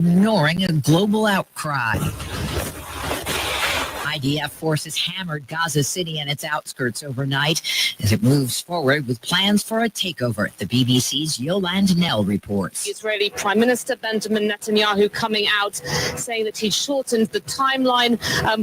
ignoring a global outcry. IDF forces hammered Gaza City and its outskirts overnight as it moves forward with plans for a takeover. The BBC's Yolande Nell reports. Israeli Prime Minister Benjamin Netanyahu coming out saying that he shortened the timeline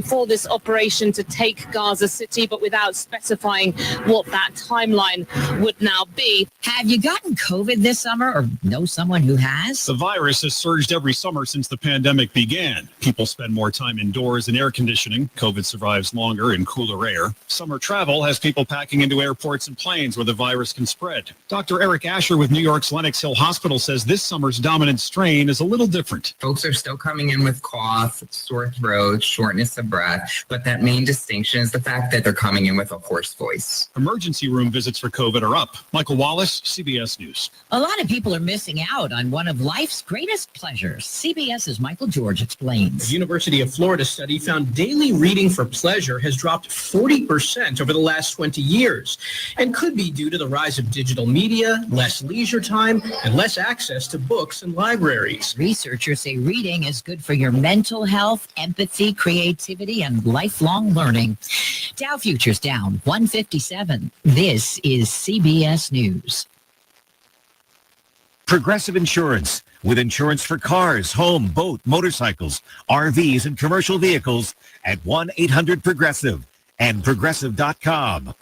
for this operation to take Gaza City, but without specifying what that timeline would now be. Have you gotten COVID this summer or know someone who has? The virus has surged every summer since the pandemic began. People spend more time indoors in air conditioning. COVID survives longer in cooler air. Summer travel has people packing into airports and planes where the virus can spread. Dr. Eric Asher with New York's Lenox Hill Hospital says this summer's dominant strain is a little different. Folks are still coming in with cough, sore throat, shortness of breath, but that main distinction is the fact that they're coming in with a hoarse voice. Emergency room visits for COVID are up. Michael Wallace, CBS News. A lot of people are missing out on one of life's greatest pleasures. CBS's Michael George explains. The University of Florida study found daily reading for pleasure has dropped 40% over the last 20 years and could be due to the rise of digital media, less leisure time, and less access to books and libraries. Researchers say reading is good for your mental health, empathy, creativity, and lifelong learning. Dow futures down 157. This is CBS News. Progressive Insurance. With insurance for cars, home, boat, motorcycles, RVs, and commercial vehicles at 1-800-PROGRESSIVE and Progressive.com.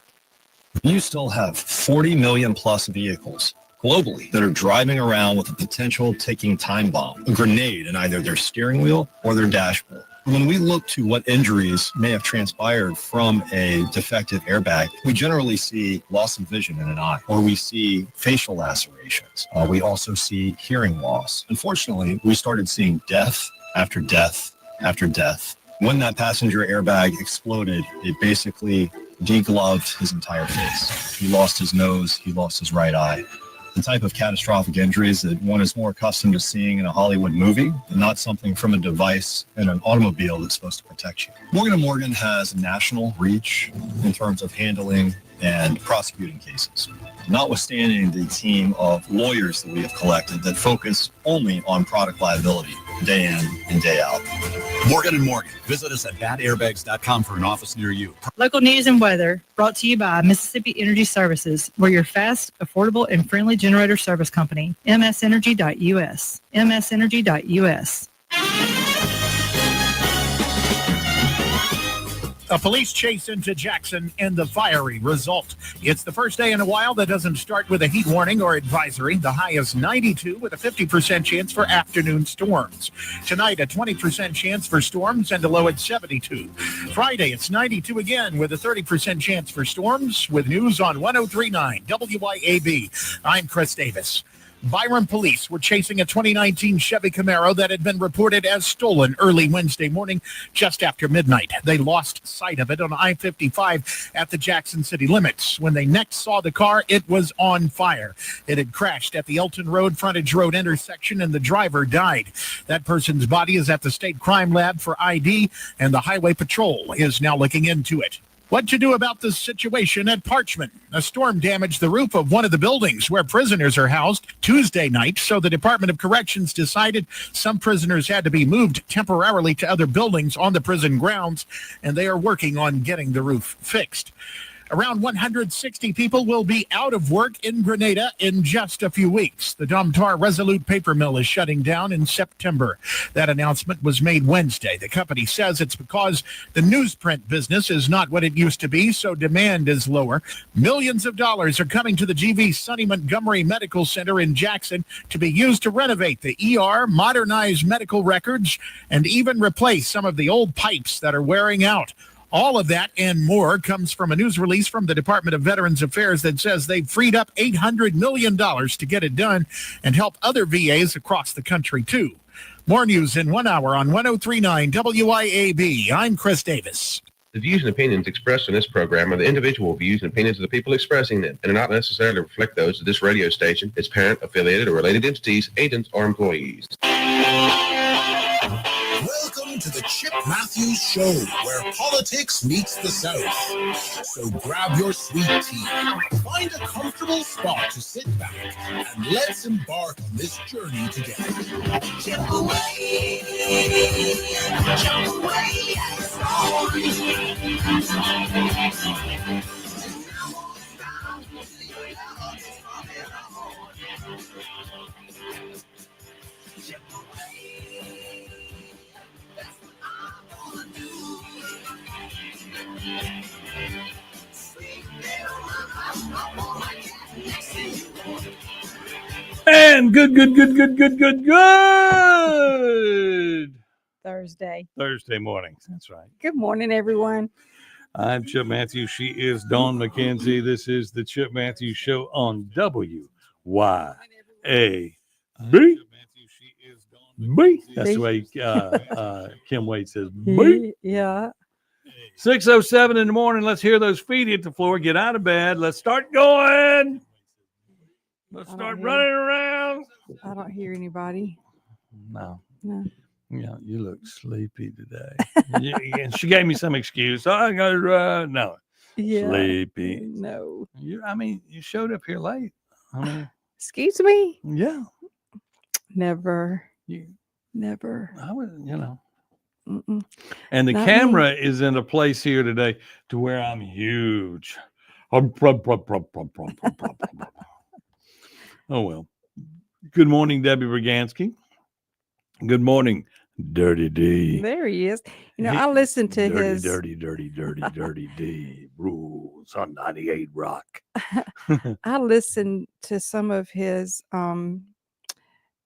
You still have 40 million plus vehicles globally that are driving around with a potential ticking time bomb, a grenade in either their steering wheel or their dashboard. When we look to what injuries may have transpired from a defective airbag, we generally see loss of vision in an eye, or we see facial lacerations. We also see hearing loss. Unfortunately, we started seeing death after death after death. When that passenger airbag exploded, it basically degloved his entire face. He lost his nose, he lost his right eye. The type of catastrophic injuries that one is more accustomed to seeing in a Hollywood movie, and not something from a device in an automobile that's supposed to protect you. Morgan & Morgan has national reach in terms of handling and prosecuting cases, notwithstanding the team of lawyers that we have collected that focus only on product liability day in and day out. Morgan & Morgan. Visit us at badairbags.com for an office near you. Local news and weather brought to you by Mississippi Energy Services. We're your fast, affordable, and friendly generator service company. msenergy.us. msenergy.us. A police chase into Jackson and the fiery result. It's the first day in a while that doesn't start with a heat warning or advisory. The high is 92 with a 50% chance for afternoon storms. Tonight, a 20% chance for storms and a low at 72. Friday, it's 92 again with a 30% chance for storms. With news on 103.9 WYAB, I'm Chris Davis. Byron police were chasing a 2019 Chevy Camaro that had been reported as stolen early Wednesday morning just after midnight. They lost sight of it on I-55 at the Jackson city limits. When they next saw the car, it was on fire. It had crashed at the Elton Road Frontage Road intersection and the driver died. That person's body is at the state crime lab for ID, and the highway patrol is now looking into it. What to do about this situation at Parchman? A storm damaged the roof of one of the buildings where prisoners are housed Tuesday night, so the Department of Corrections decided some prisoners had to be moved temporarily to other buildings on the prison grounds, and they are working on getting the roof fixed. Around 160 people will be out of work in Grenada in just a few weeks. The Domtar Resolute paper mill is shutting down in September. That announcement was made Wednesday. The company says it's because the newsprint business is not what it used to be, so demand is lower. Millions of dollars are coming to the GV Sonny Montgomery Medical Center in Jackson to be used to renovate the ER, modernize medical records, and even replace some of the old pipes that are wearing out. All of that and more comes from a news release from the Department of Veterans Affairs that says they've freed up $800 million to get it done and help other VAs across the country, too. More news in 1 hour on 103.9 WYAB. I'm Chris Davis. The views and opinions expressed in this program are the individual views and opinions of the people expressing them and do not necessarily reflect those of this radio station, its parent, affiliated, or related entities, agents, or employees. Welcome to the Chip Matthews Show, where politics meets the South. So grab your sweet tea, find a comfortable spot to sit back, and let's embark on this journey together. Chip away, chip away at the And good Thursday mornings. That's right. Good morning, everyone. I'm Chip Matthews. She is Dawn McKenzie. This is the Chip Matthews Show on WYAB. B. That's the way Kim Wade says B. Yeah. 6:07 in the morning. Let's hear those feet hit the floor. Get out of bed. Let's start going. Let's start running around. I don't hear anybody. No. No. You look sleepy today. She gave me some excuse. I got to run. No. Yeah. Sleepy. No. You showed up here late. Excuse me? Yeah. Never. Never. I would, Mm-mm. And the Not camera me. is in a place here today to where I'm huge. Oh, well. Good morning, Debbie Bragansky. Good morning, Dirty D. There he is. I listened to his Dirty D rules on 98 Rock. I listened to some of his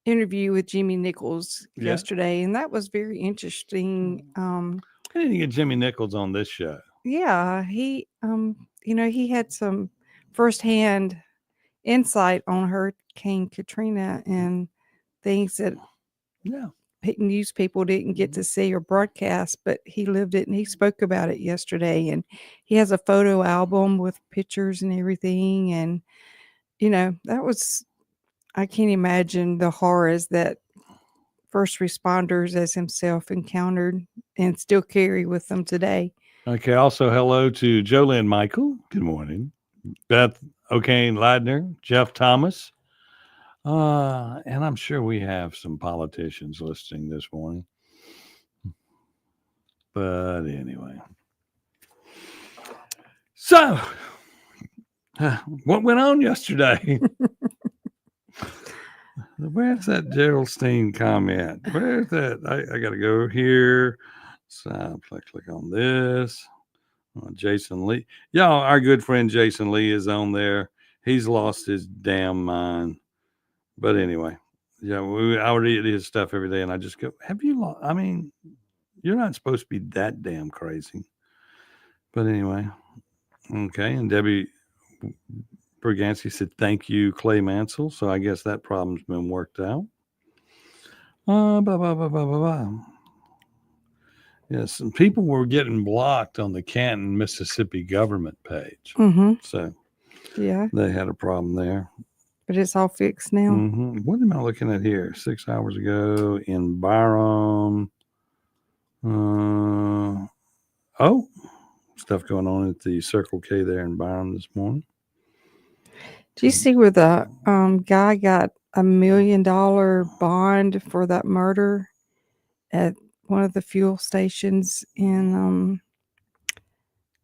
interview with Jimmy Nichols yesterday, and that was very interesting. I didn't get Jimmy Nichols on this show. Yeah, he he had some firsthand insight on Hurricane Katrina and things that news people didn't get to see or broadcast, but he lived it and he spoke about it yesterday. And he has a photo album with pictures and everything. And, that was, I can't imagine the horrors that first responders as himself encountered and still carry with them today. Okay. Also, hello to Jolynn Michael. Good morning. Beth O'Kane Ladner, Jeff Thomas. And I'm sure we have some politicians listening this morning. But anyway. So, what went on yesterday? Where's that Gerald Steen comment? Where's that? I got to go here. So, click on this. Jason Lee. Y'all, our good friend Jason Lee is on there. He's lost his damn mind. But anyway, I read his stuff every day, and I just go, have you lost? I mean, you're not supposed to be that damn crazy. But anyway, okay. And Debbie Bragansky said, thank you, Clay Mansell. So I guess that problem's been worked out. Yes, and people were getting blocked on the Canton, Mississippi government page. Mm-hmm. So yeah, they had a problem there. But it's all fixed now. Mm-hmm. What am I looking at here? 6 hours ago in Byron. Stuff going on at the Circle K there in Byron this morning. Do you see where the guy got $1 million bond for that murder at one of the fuel stations in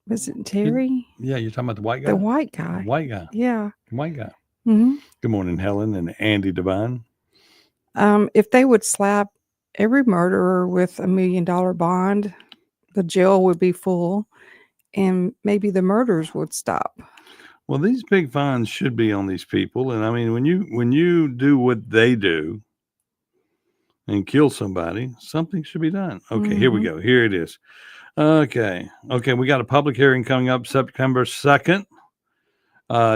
was it Terry? Yeah, you're talking about the white guy? The white guy. The white guy. Yeah. The white guy. Mm-hmm. Good morning, Helen and Andy Devine. If they would slap every murderer with $1 million bond, the jail would be full and maybe the murders would stop. Well, these big fines should be on these people. And I mean, when you do what they do and kill somebody, something should be done. Okay, Here we go. Here it is. Okay, we got a public hearing coming up September 2nd.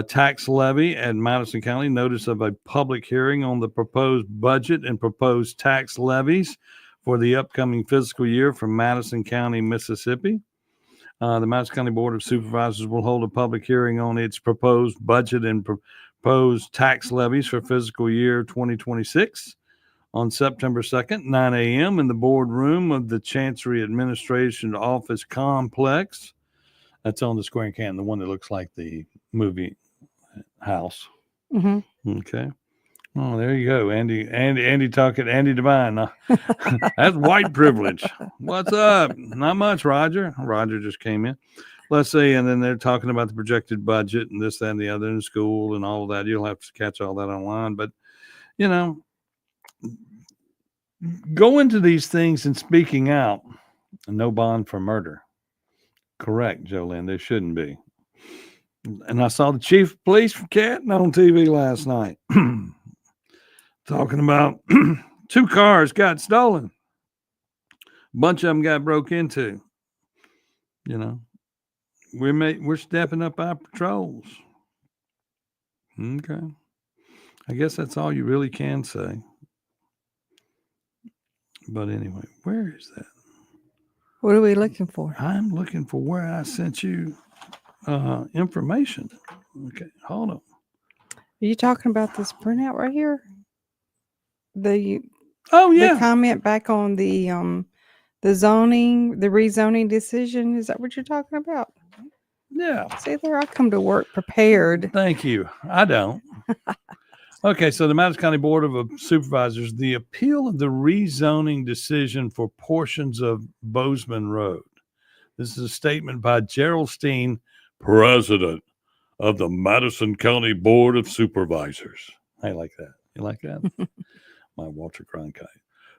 Tax levy at Madison County. Notice of a public hearing on the proposed budget and proposed tax levies for the upcoming fiscal year from Madison County, Mississippi. The Madison County Board of Supervisors will hold a public hearing on its proposed budget and proposed tax levies for fiscal year 2026 on September 2nd, 9 a.m. in the boardroom of the Chancery Administration Office Complex. That's on the Square in Canton, the one that looks like the movie house. Mm-hmm. Okay. Oh, there you go. Andy talking, Andy Devine. That's white privilege. What's up? Not much, Roger. Roger just came in. Let's see. And then they're talking about the projected budget and this, that, and the other in school and all of that. You'll have to catch all that online. But, you know, go into these things and speaking out. No bond for murder. Correct, Jolene. There shouldn't be. And I saw the chief of police from Canton on TV last night talking about 2 cars got stolen. A bunch of them got broke into. You know, we're stepping up our patrols. Okay. I guess that's all you really can say. But anyway, where is that? What are we looking for? I'm looking for where I sent you information. Okay, hold on. Are you talking about this printout right here? The comment back on the zoning, the rezoning decision. Is that what you're talking about? Yeah. See there, I come to work prepared. Thank you. I don't. Okay, so the Madison County Board of Supervisors, the appeal of the rezoning decision for portions of Bozeman Road. This is a statement by Gerald Steen, president of the Madison County Board of Supervisors. I like that. You like that? My Walter Cronkite.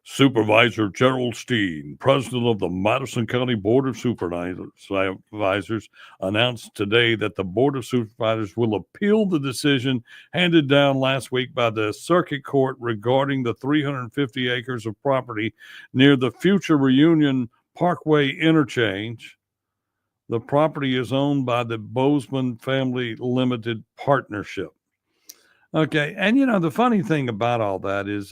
Supervisor Gerald Steen, president of the Madison County Board of Supervisors, announced today that the Board of Supervisors will appeal the decision handed down last week by the Circuit Court regarding the 350 acres of property near the future Reunion Parkway interchange. The property is owned by the Bozeman Family Limited Partnership. Okay, and you know, the funny thing about all that is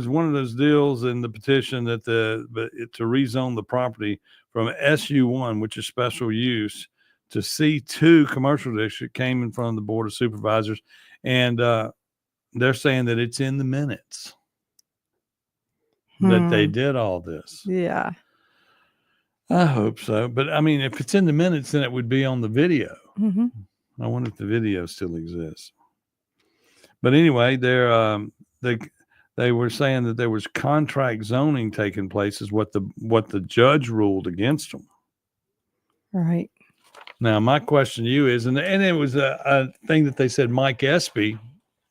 one of those deals in the petition that to rezone the property from SU1, which is special use, to C2 commercial district came in front of the Board of Supervisors, and they're saying that it's in the minutes that they did all this. Yeah. I hope so. But I mean, if it's in the minutes, then it would be on the video. Mm-hmm. I wonder if the video still exists. But anyway, they were saying that there was contract zoning taking place, is what the judge ruled against them. Right. Now, my question to you is, and it was a thing that they said Mike Espy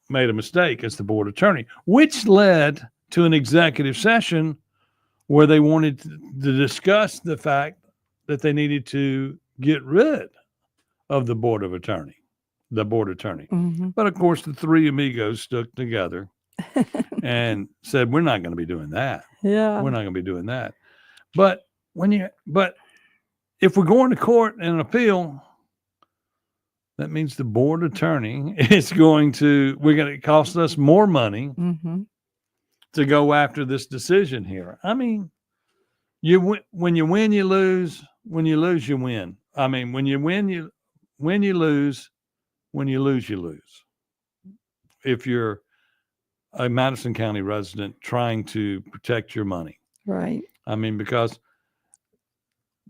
made a mistake as the board attorney, which led to an executive session where they wanted to discuss the fact that they needed to get rid of the board attorney. Mm-hmm. But of course, the three amigos stuck together and said, we're not going to be doing that. Yeah. We're not going to be doing that. But if we're going to court and appeal, that means the board attorney is going to cost us more money to go after this decision here. I mean, when you win, you lose. When you lose, you win. I mean, when you win, you lose. When you lose, you lose. If you're a Madison County resident trying to protect your money. Right. I mean, because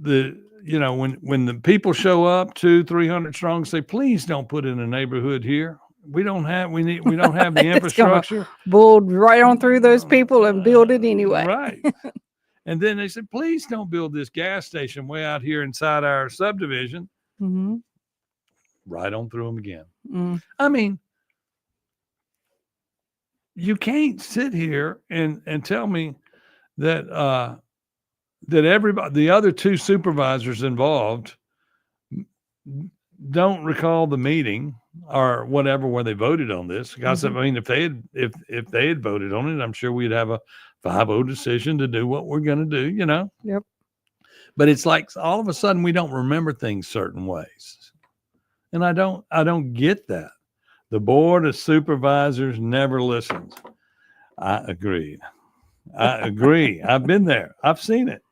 when the people show up 200-300 strong, say, please don't put in a neighborhood here. We don't have the infrastructure. Build right on through those people and build it anyway. Right. And then they said, please don't build this gas station way out here inside our subdivision. Mm-hmm. Right on through them again. Mm. I mean, you can't sit here and tell me that everybody, the other two supervisors involved, don't recall the meeting or whatever where they voted on this. Because I mean, if they had voted on it, I'm sure we'd have a 5-0 decision to do what we're going to do. You know. Yep. But it's like all of a sudden we don't remember things certain ways. And I don't get that. The board of supervisors never listens. I agree. I've been there. I've seen it.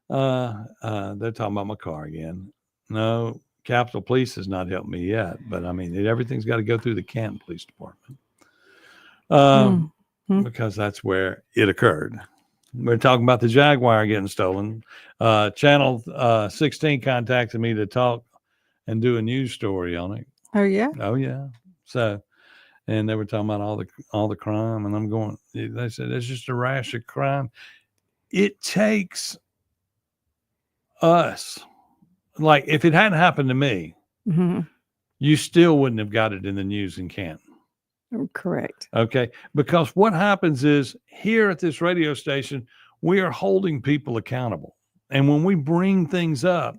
They're talking about my car again. No, Capitol Police has not helped me yet. But I mean, everything's got to go through the Canton Police Department. because that's where it occurred. We're talking about the Jaguar getting stolen. Channel 16 contacted me to talk and do a news story on it. Oh yeah. Oh yeah. So, and they were talking about all the crime, and I'm going. They said it's just a rash of crime. It takes us, like if it hadn't happened to me, you still wouldn't have got it in the news in Canton. Correct. Okay. Because what happens is here at this radio station, we are holding people accountable. And when we bring things up,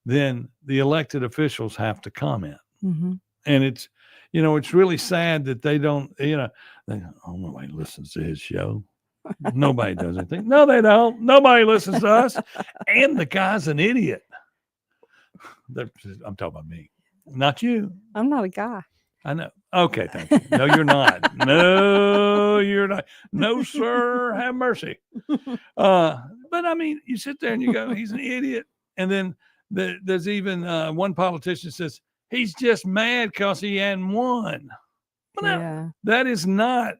then the elected officials have to comment. And it's, it's really sad that they don't, nobody listens to his show. Nobody does anything. No, they don't. Nobody listens to us. And the guy's an idiot. I'm talking about me, not you. I'm not a guy. I know. Okay, thank you. No, you're not. No, you're not. No, sir. Have mercy. But I mean, you sit there and you go, he's an idiot. And then there's even one politician says, he's just mad because he hadn't won. Well, that is not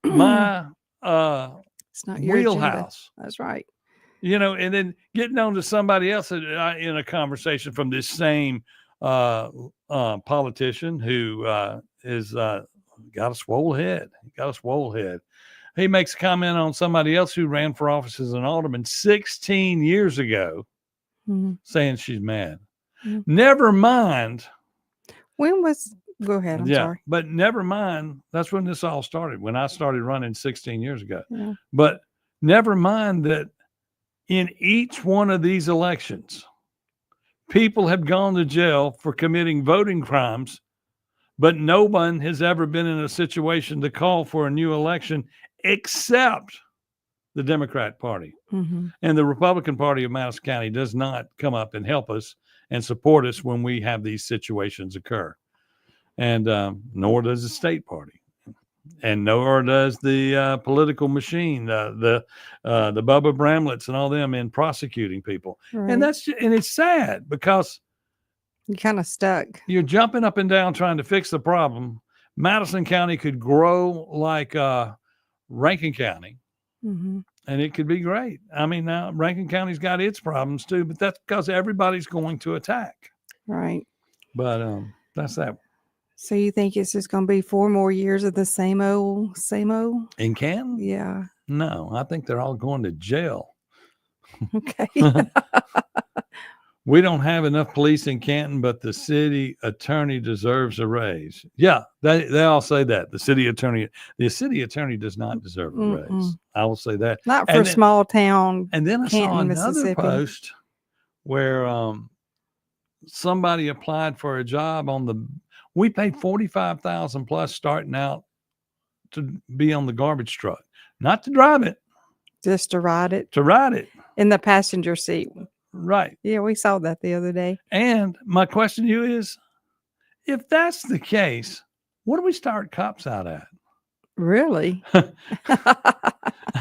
my it's not your wheelhouse. Agenda. That's right. And then getting on to somebody else in a conversation from this same politician who is got a swole head. He makes a comment on somebody else who ran for office as an alderman 16 years ago, saying she's mad. Never mind. Go ahead. I'm sorry. But never mind. That's when this all started, when I started running 16 years ago. Yeah. But never mind that in each one of these elections, people have gone to jail for committing voting crimes, but no one has ever been in a situation to call for a new election except the Democrat Party. And the Republican Party of Madison County does not come up and help us and support us when we have these situations occur. And nor does the state party. And nor does the political machine, the Bubba Bramletts and all them in prosecuting people. Right. And it's sad because you're kind of stuck. You're jumping up and down trying to fix the problem. Madison County could grow like Rankin County, and it could be great. I mean, now Rankin County's got its problems too, but that's because everybody's going to attack. Right. But that's that. So you think it's just going to be 4 more years of the same old? In Canton? Yeah. No, I think they're all going to jail. Okay. We don't have enough police in Canton, but the city attorney deserves a raise. Yeah, they all say that. The city attorney does not deserve a raise. I will say that. Not for small town. And then I Canton, saw another Mississippi. post where somebody applied for a job we paid $45,000 plus starting out to be on the garbage truck, not to drive it, just to ride it. In the passenger seat. Right. Yeah, we saw that the other day. And my question to you is, if that's the case, what do we start cops out at? Really? I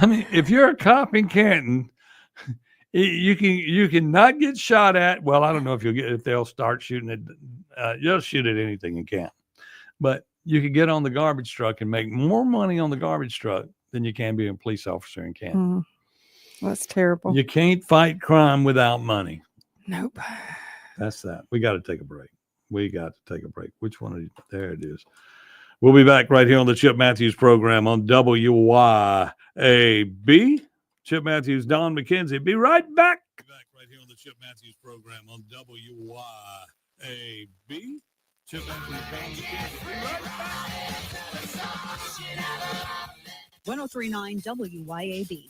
mean, if you're a cop in Canton, you can not get shot at. Well, I don't know if they'll start shooting at. You'll shoot at anything in Canton, but you can get on the garbage truck and make more money on the garbage truck than you can be a police officer in Canton. That's terrible. You can't fight crime without money. Nope. That's that. We got to take a break. Which one? There it is. We'll be back right here on the Chip Matthews program on WYAB. Chip Matthews, Don McKenzie. Be right back. Back right here on the Chip Matthews program on WYAB. Chip Matthews, Don McKenzie. Be right back. 1039 WYAB.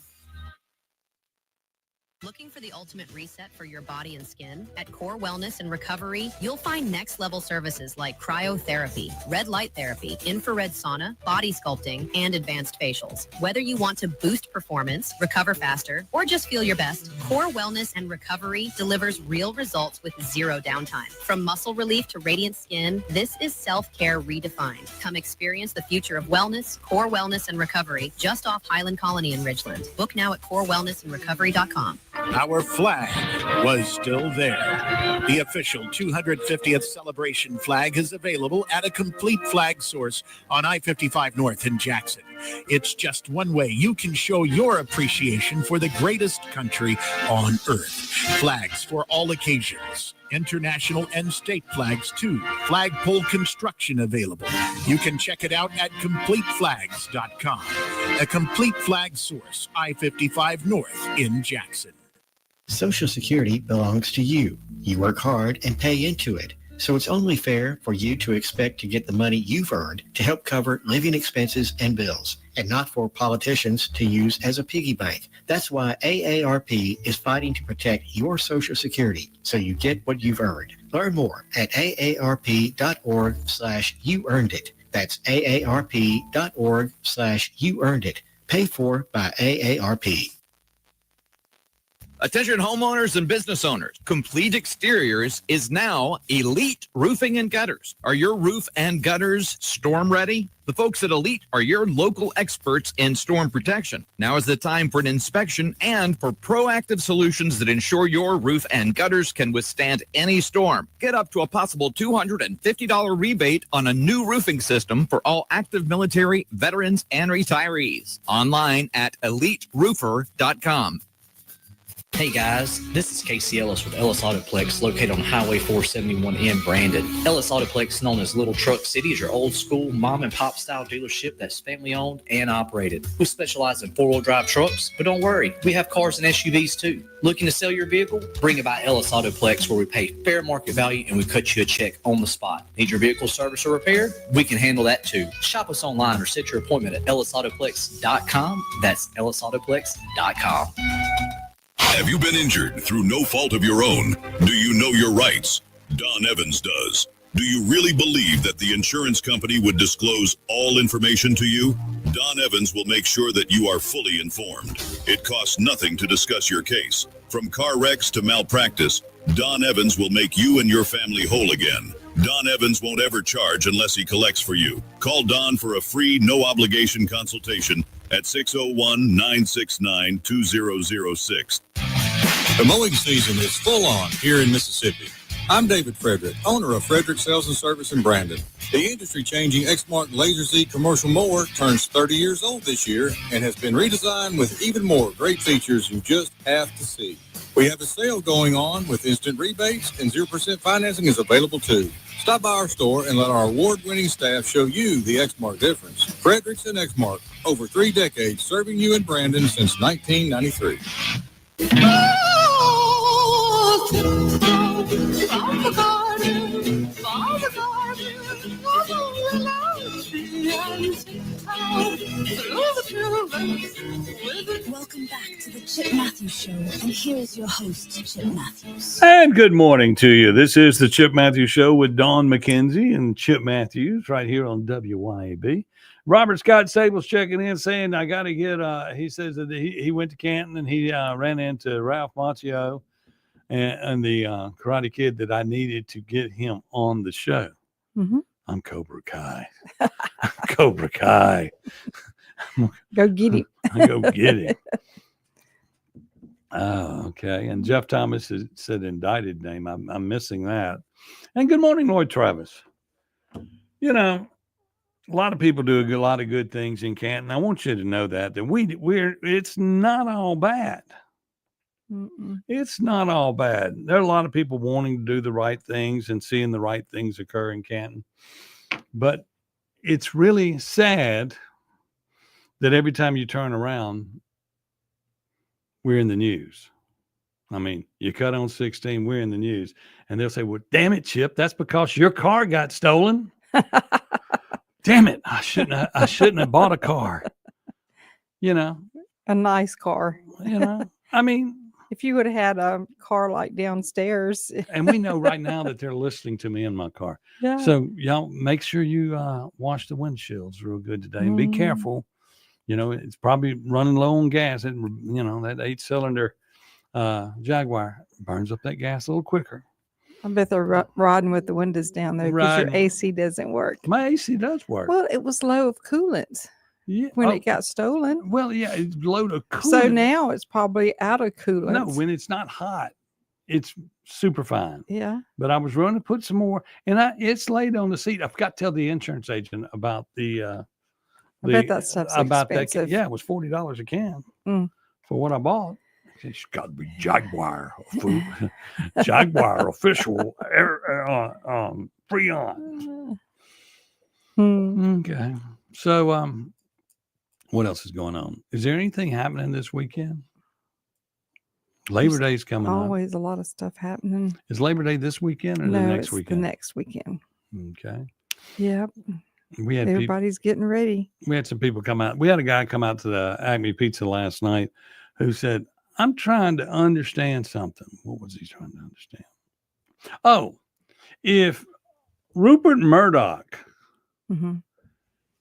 Looking for the ultimate reset for your body and skin? At Core Wellness and Recovery, you'll find next-level services like cryotherapy, red light therapy, infrared sauna, body sculpting, and advanced facials. Whether you want to boost performance, recover faster, or just feel your best, Core Wellness and Recovery delivers real results with zero downtime. From muscle relief to radiant skin, this is self-care redefined. Come experience the future of wellness, Core Wellness and Recovery, just off Highland Colony in Ridgeland. Book now at corewellnessandrecovery.com. our flag was still there. The official 250th celebration flag is available at a complete flag source on I-55 North in Jackson. It's just one way you can show your appreciation for the greatest country on earth. Flags for all occasions. International and state flags too. Flagpole construction available. You can check it out at CompleteFlags.com. A complete flag source, I-55 North in Jackson. Social Security belongs to you. You work hard and pay into it. So it's only fair for you to expect to get the money you've earned to help cover living expenses and bills, and not for politicians to use as a piggy bank. That's why AARP is fighting to protect your Social Security so you get what you've earned. Learn more at aarp.org/youearnedit. That's aarp.org/youearnedit. Paid for by AARP. Attention homeowners and business owners. Complete Exteriors is now Elite Roofing and Gutters. Are your roof and gutters storm ready? The folks at Elite are your local experts in storm protection. Now is the time for an inspection and for proactive solutions that ensure your roof and gutters can withstand any storm. Get up to a possible $250 rebate on a new roofing system for all active military, veterans, and retirees. Online at EliteRoofer.com. Hey guys, this is Casey Ellis with Ellis Autoplex, located on Highway 471 in Brandon. Ellis Autoplex, known as Little Truck City, is your old school mom and pop style dealership that's family owned and operated. We specialize in 4-wheel drive trucks, but don't worry, we have cars and SUVs too. Looking to sell your vehicle? Bring it by Ellis Autoplex, where we pay fair market value and we cut you a check on the spot. Need your vehicle service or repair? We can handle that too. Shop us online or set your appointment at ellisautoplex.com. That's ellisautoplex.com. Have you been injured through no fault of your own? Do you know your rights? Don Evans does. Do you really believe that the insurance company would disclose all information to you? Don Evans will make sure that you are fully informed. It costs nothing to discuss your case. From car wrecks to malpractice, Don Evans will make you and your family whole again. Don Evans won't ever charge unless he collects for you. Call Don for a free, no-obligation consultation at 601-969-2006. The mowing season is full on here in Mississippi. I'm David Frederick, owner of Frederick Sales and Service in Brandon. The industry-changing Exmark Laser Z commercial mower turns 30 years old this year and has been redesigned with even more great features you just have to see. We have a sale going on with instant rebates, and 0% financing is available too. Stop by our store and let our award-winning staff show you the Exmark difference. Fredericks and Exmark, over 3 decades serving you in Brandon since 1993. Welcome back to the Chip Matthews Show, and here is your host, Chip Matthews. And good morning to you. This is the Chip Matthews Show with Dawn McKenzie and Chip Matthews right here on WYAB. Robert Scott Sable's checking in saying, I got to get, he says that he went to Canton and he ran into Ralph Macchio and the Karate Kid that I needed to get him on the show. Mm-hmm. I'm Cobra Kai. Cobra Kai. Go get him. Go get him. Oh, okay. And Jeff Thomas has said indicted name. I'm missing that. And good morning, Lloyd Travis. You know, a lot of people do a lot of good things in Canton. I want you to know that we're it's not all bad. Mm-mm. It's not all bad. There are a lot of people wanting to do the right things and seeing the right things occur in Canton. But it's really sad that every time you turn around, we're in the news. I mean, you cut on 16, we're in the news. And they'll say, well, damn it, Chip, that's because your car got stolen. Damn it, I shouldn't have bought a car. You know. A nice car. You know, I mean. If you would have had a car like downstairs. And we know right now that they're listening to me in my car. Yeah. So y'all make sure you wash the windshields real good today and be careful. You know, it's probably running low on gas. And, you know, that 8-cylinder Jaguar burns up that gas a little quicker. I bet they're riding with the windows down there because your AC doesn't work. My AC does work. Well, it was low of coolant. when it got stolen. Well, yeah, it's load of coolant. So now it's probably out of coolant. No, when it's not hot, it's super fine. Yeah. But I was running to put some more, and it's laid on the seat. I forgot to tell the insurance agent about I bet that stuff's expensive. Yeah, it was $40 a can for what I bought. It's got to be Jaguar food, Jaguar official Freon. Okay, so what else is going on? Is there anything happening this weekend? Labor Day's coming up. Always a lot of stuff happening. Is Labor Day this weekend or no, the next it's weekend? The next weekend. Okay. Yep. We had everybody's getting ready. We had some people come out. We had a guy come out to the Acme Pizza last night who said, I'm trying to understand something. What was he trying to understand? Oh, if Rupert Murdoch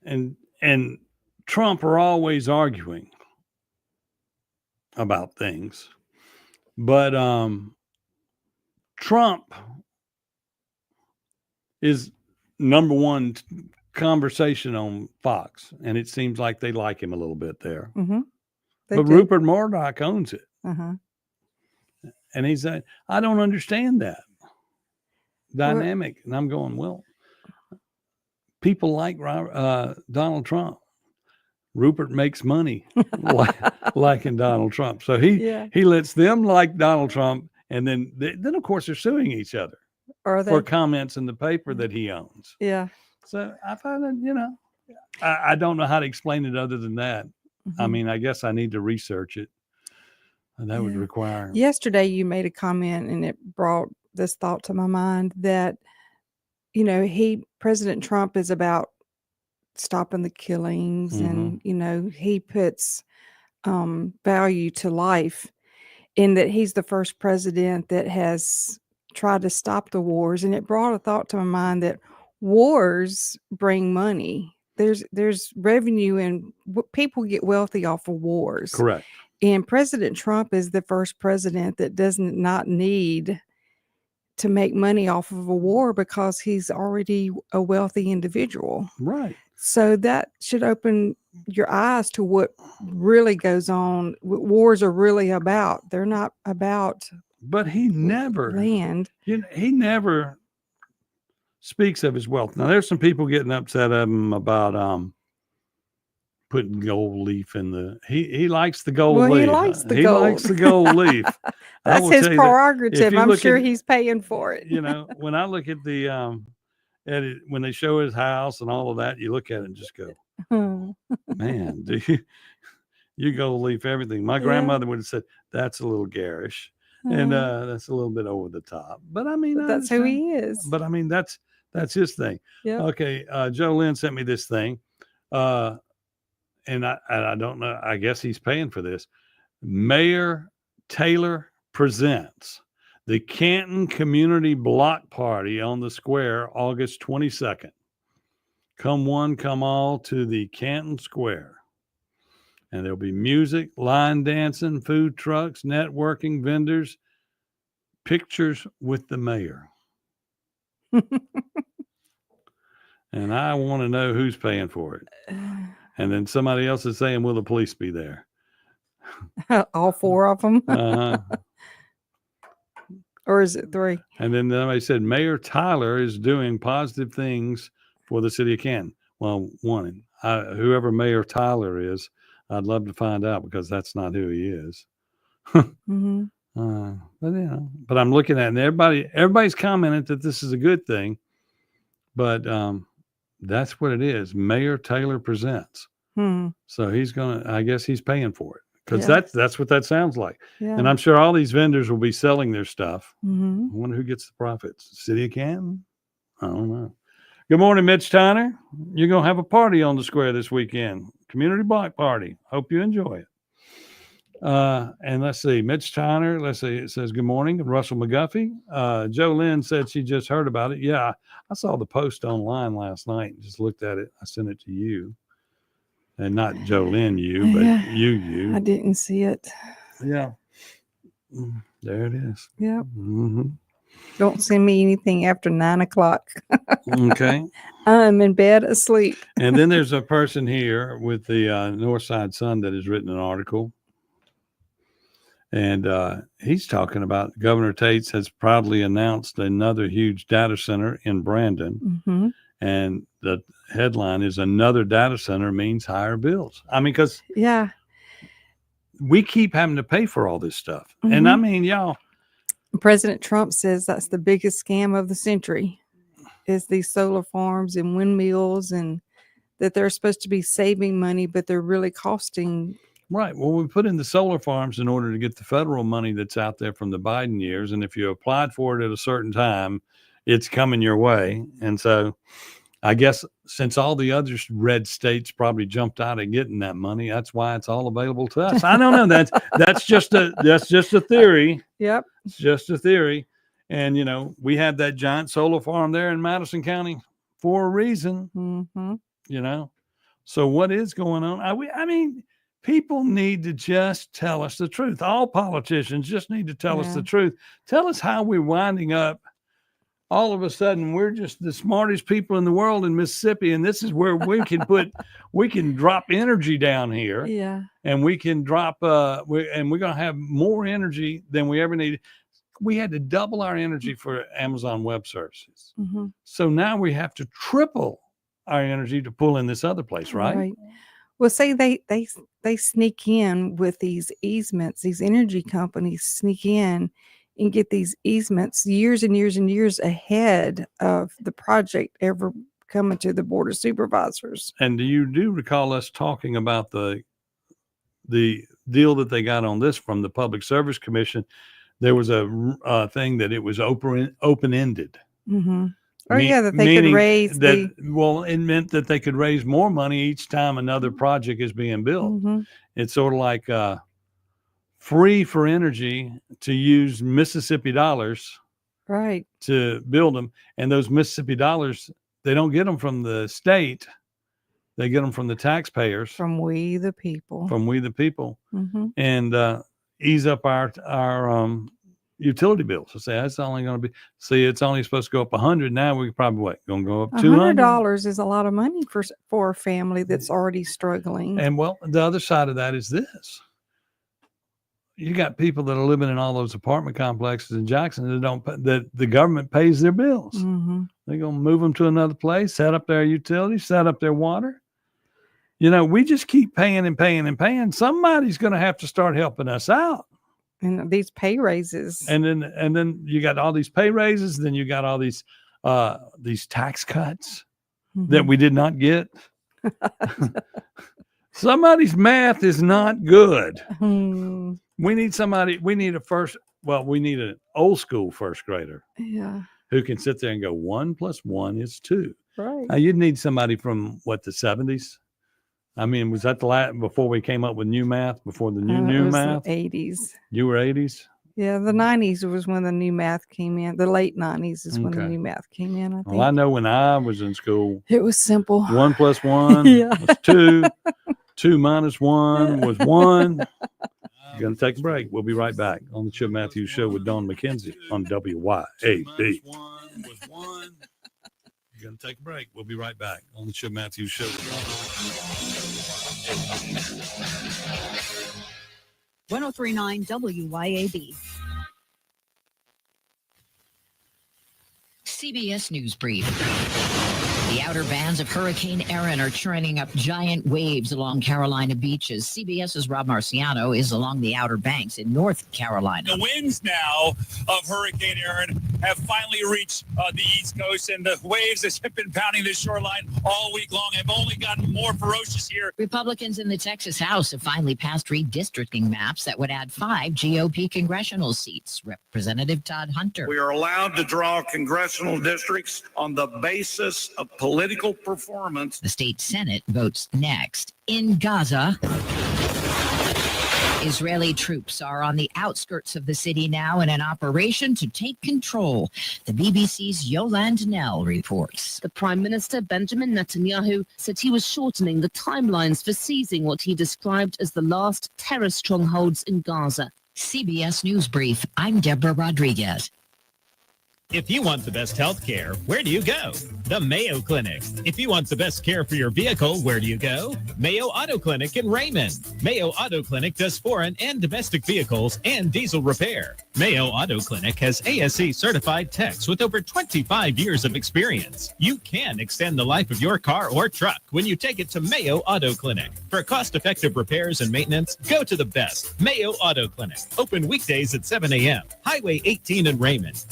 and Trump are always arguing about things, but Trump is number one conversation on Fox, and it seems like they like him a little bit there. But Rupert Murdoch owns it. And he said, I don't understand that dynamic. And I'm going, well, people like Donald Trump. Rupert makes money liking Donald Trump. So he lets them like Donald Trump. And then of course, they're suing each other for comments in the paper that he owns. Yeah. So I find that, I don't know how to explain it other than that. I mean, I guess I need to research it. And that would require. Yesterday, you made a comment, and it brought this thought to my mind that, President Trump is about stopping the killings, and he puts value to life, in that he's the first president that has tried to stop the wars. And it brought a thought to my mind that wars bring money. There's revenue, and people get wealthy off of wars. Correct. And President Trump is the first president that does not need to make money off of a war because he's already a wealthy individual. Right. So that should open your eyes to what really goes on. What wars are really about. They're not about. But he never land. He never speaks of his wealth. Now, there's some people getting upset at him about putting gold leaf in the. He likes the gold leaf. He likes the gold. He likes the gold leaf. That's his prerogative. I'm sure he's paying for it. When I look at the when they show his house and all of that, you look at it and just go, man, do you gold leaf everything? My grandmother would have said that's a little garish. And that's a little bit over the top, but I mean, that's who he is. But I mean, that's his thing. Yeah. Okay. Joe Lynn sent me this thing, and I don't know. I guess he's paying for this. Mayor Taylor presents the Canton Community Block Party on the Square, August 22nd. Come one, come all to the Canton Square. And there'll be music, line dancing, food trucks, networking, vendors, pictures with the mayor. And I want to know who's paying for it. And then somebody else is saying, will the police be there? All four of them? Or is it three? And then somebody said, Mayor Tyler is doing positive things for the city of Canton. Well, whoever Mayor Tyler is, I'd love to find out, because that's not who he is. But I'm looking at it, and everybody's commented that this is a good thing, but that's what it is. Mayor Taylor presents. So I guess he's paying for it, because that's what that sounds like. Yeah. And I'm sure all these vendors will be selling their stuff. I wonder who gets the profits. City of Canton? I don't know. Good morning, Mitch Tyner. You're going to have a party on the square this weekend. Community block party. Hope you enjoy it. And let's see, Mitch Tyner, it says, good morning, Russell McGuffey. Joe Lynn said she just heard about it. Yeah, I saw the post online last night and just looked at it. I sent it to you. And not Joe Lynn, but you. I didn't see it. Yeah. There it is. Yep. Don't send me anything after 9 o'clock. Okay. I'm in bed asleep. And then there's a person here with the Northside Sun that has written an article. And he's talking about Governor Tates has proudly announced another huge data center in Brandon. Mm-hmm. And the headline is another data center means higher bills. I mean, because Yeah. we keep having to pay for all this stuff. Mm-hmm. And I mean, y'all. President Trump says that's the biggest scam of the century is these solar farms and windmills, and that they're supposed to be saving money, but they're really costing. Right. Well, we put in the solar farms in order to get the federal money that's out there from the Biden years. And if you applied for it at a certain time, it's coming your way. And so I guess since all the other red states probably jumped out of getting that money, that's why it's all available to us. I don't know. That's just a theory. Yep. It's just a theory. And, you know, we had that giant solar farm there in Madison County for a reason, Mm-hmm. you know. So what is going on? I mean, people need to just tell us the truth. All politicians just need to tell us the truth. Tell us how we're winding up. All of a sudden, we're just the smartest people in the world in Mississippi, and this is where we can drop energy down here. Yeah. And we can drop, we're going to have more energy than we ever needed. We had to double our energy for Amazon Web Services. Mm-hmm. So now we have to triple our energy to pull in this other place, right? Well, say they sneak in with these easements. These energy companies sneak in and get these easements years and years and years ahead of the project ever coming to the board of supervisors. And do you recall us talking about the deal that they got on this from the Public Service Commission? There was a thing that it was open-ended. Mm-hmm. Oh, yeah, that they could raise well, it meant that they could raise more money each time another project is being built. Mm-hmm. It's sort of like free for energy to use Mississippi dollars, right, to build them. And those Mississippi dollars, they don't get them from the state. They get them from the taxpayers. From we the people. Mm-hmm. And ease up our utility bills. So say that's only going to be, it's only supposed to go up 100. Now we probably going to go up $200. $100 is a lot of money for a family that's already struggling. And well, the other side of that is this. You got people that are living in all those apartment complexes in Jackson that the government pays their bills. Mm-hmm. They're going to move them to another place, set up their utilities, set up their water. You know, we just keep paying and paying and paying. Somebody's going to have to start helping us out. And these pay raises. And then you got all these pay raises. Then you got all these tax cuts that we did not get. Somebody's math is not good. We need an old school first grader. Yeah. Who can sit there and go 1 + 1 is 2. Right. Now you'd need somebody from the 70s. I mean, was that before we came up with new math, before the new math? The 80s. You were 80s? Yeah, the 90s was when the new math came in. The late 90s is when the new math came in, I think. Well, I know when I was in school, it was simple. 1 + 1 was 2. 2 - 1 was 1. We're going to take a break. We'll be right back on the Chip Matthews Show with Dawn McKenzie on WYAB. We're going to take a break. We'll be right back on the Chip Matthews Show with Dawn. 1039 WYAB. CBS News Brief. The outer bands of Hurricane Erin are churning up giant waves along Carolina beaches. CBS's Rob Marciano is along the outer banks in North Carolina. The winds now of Hurricane Erin have finally reached the East Coast, and the waves that have been pounding the shoreline all week long have only gotten more ferocious here. Republicans in the Texas House have finally passed redistricting maps that would add 5 GOP congressional seats. Representative Todd Hunter. We are allowed to draw congressional districts on the basis of political performance. The state Senate votes next. In Gaza, Israeli troops are on the outskirts of the city now in an operation to take control. The BBC's Yolande Nell reports. The Prime Minister, Benjamin Netanyahu, said he was shortening the timelines for seizing what he described as the last terror strongholds in Gaza. CBS News Brief. I'm Deborah Rodriguez. If you want the best health care, where do you go? The Mayo Clinic. If you want the best care for your vehicle, where do you go? Mayo Auto Clinic in Raymond. Mayo Auto Clinic does foreign and domestic vehicles and diesel repair. Mayo Auto Clinic has ASE certified techs with over 25 years of experience. You can extend the life of your car or truck when you take it to Mayo Auto Clinic. For cost-effective repairs and maintenance, go to the best, Mayo Auto Clinic. Open weekdays at 7 a.m. Highway 18 in Raymond.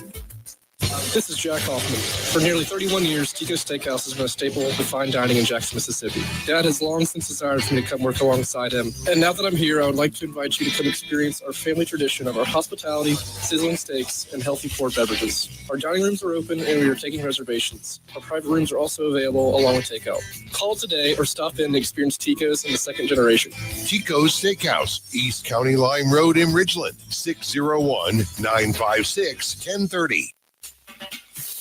This is Jack Hoffman. For nearly 31 years, Tico's Steakhouse has been a staple of fine dining in Jackson, Mississippi. Dad has long since desired for me to come work alongside him. And now that I'm here, I would like to invite you to come experience our family tradition of our hospitality, sizzling steaks, and healthy poured beverages. Our dining rooms are open and we are taking reservations. Our private rooms are also available along with takeout. Call today or stop in and experience Tico's in the second generation. Tico's Steakhouse, East County Line Road in Ridgeland, 601-956-1030.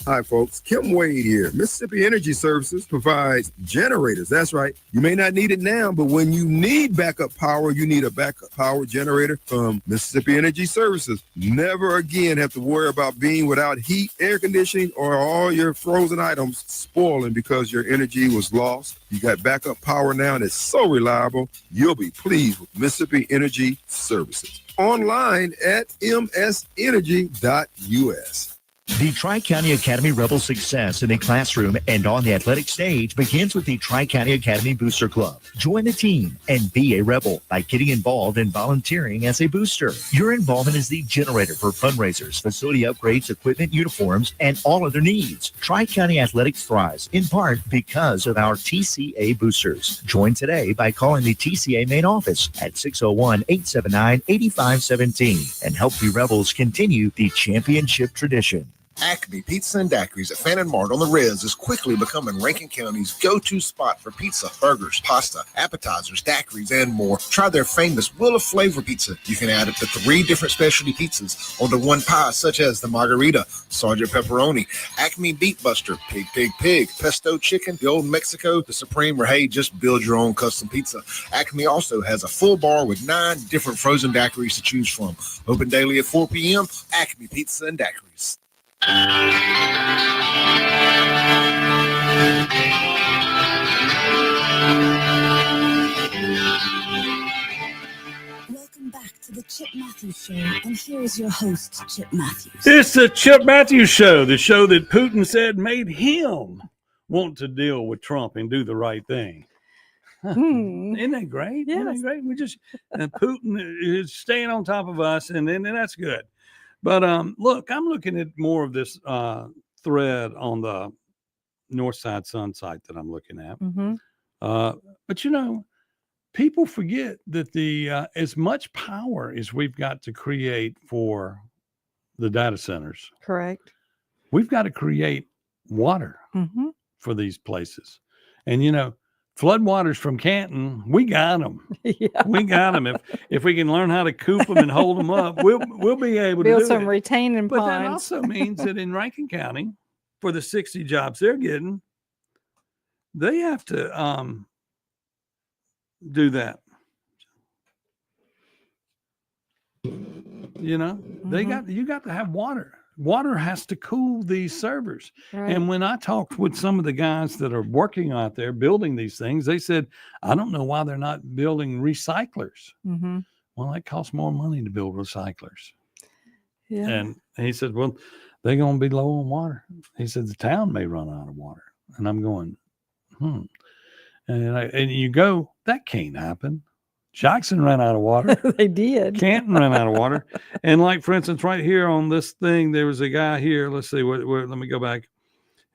Hi, folks. Kim Wade here. Mississippi Energy Services provides generators. That's right. You may not need it now, but when you need backup power, you need a backup power generator from Mississippi Energy Services. Never again have to worry about being without heat, air conditioning, or all your frozen items spoiling because your energy was lost. You got backup power now, and it's so reliable. You'll be pleased with Mississippi Energy Services. Online at msenergy.us. The Tri-County Academy Rebel success in the classroom and on the athletic stage begins with the Tri-County Academy Booster Club. Join the team and be a Rebel by getting involved and volunteering as a booster. Your involvement is the generator for fundraisers, facility upgrades, equipment, uniforms, and all other needs. Tri-County Athletics thrives in part because of our TCA boosters. Join today by calling the TCA main office at 601-879-8517 and help the Rebels continue the championship tradition. Acme Pizza and Daiquiris at Fannin Mart on the Res is quickly becoming Rankin County's go-to spot for pizza, burgers, pasta, appetizers, daiquiris, and more. Try their famous Wheel of Flavor pizza. You can add up to 3 different specialty pizzas onto one pie, such as the Margarita, Sergeant Pepperoni, Acme Beet Buster, Pig, Pesto Chicken, the Old Mexico, the Supreme, or hey, just build your own custom pizza. Acme also has a full bar with 9 different frozen daiquiris to choose from. Open daily at 4 p.m. Acme Pizza and Daiquiris. Welcome back to the Chip Matthews Show, and here is your host, Chip Matthews. It's the Chip Matthews Show, the show that Putin said made him want to deal with Trump and do the right thing. Isn't that great? Yes. Isn't that great? We just Putin is staying on top of us, and that's good. But look, I'm looking at more of this thread on the Northside Sun site that I'm looking at. Mm-hmm. But you know, people forget that the as much power as we've got to create for the data centers, Correct. we've got to create water Mm-hmm. for these places. And you know, floodwaters from Canton, we got them. Yeah. We got them. If we can learn how to coop them and hold them up, we'll be able to Build do some it. retaining But that ponds. also means that in Rankin County, for the 60 jobs they're getting, they have to do that. You know, you got to have water. Water has to cool these servers. Right. And when I talked with some of the guys that are working out there building these things, they said, I don't know why they're not building recyclers. Mm-hmm. Well, that costs more money to build recyclers. Yeah. And he said, well, they're going to be low on water. He said, the town may run out of water. And I'm going, And you go, that can't happen. Jackson ran out of water. They did. Canton ran out of water. And like, for instance, right here on this thing, there was a guy here. Let's see, let me go back.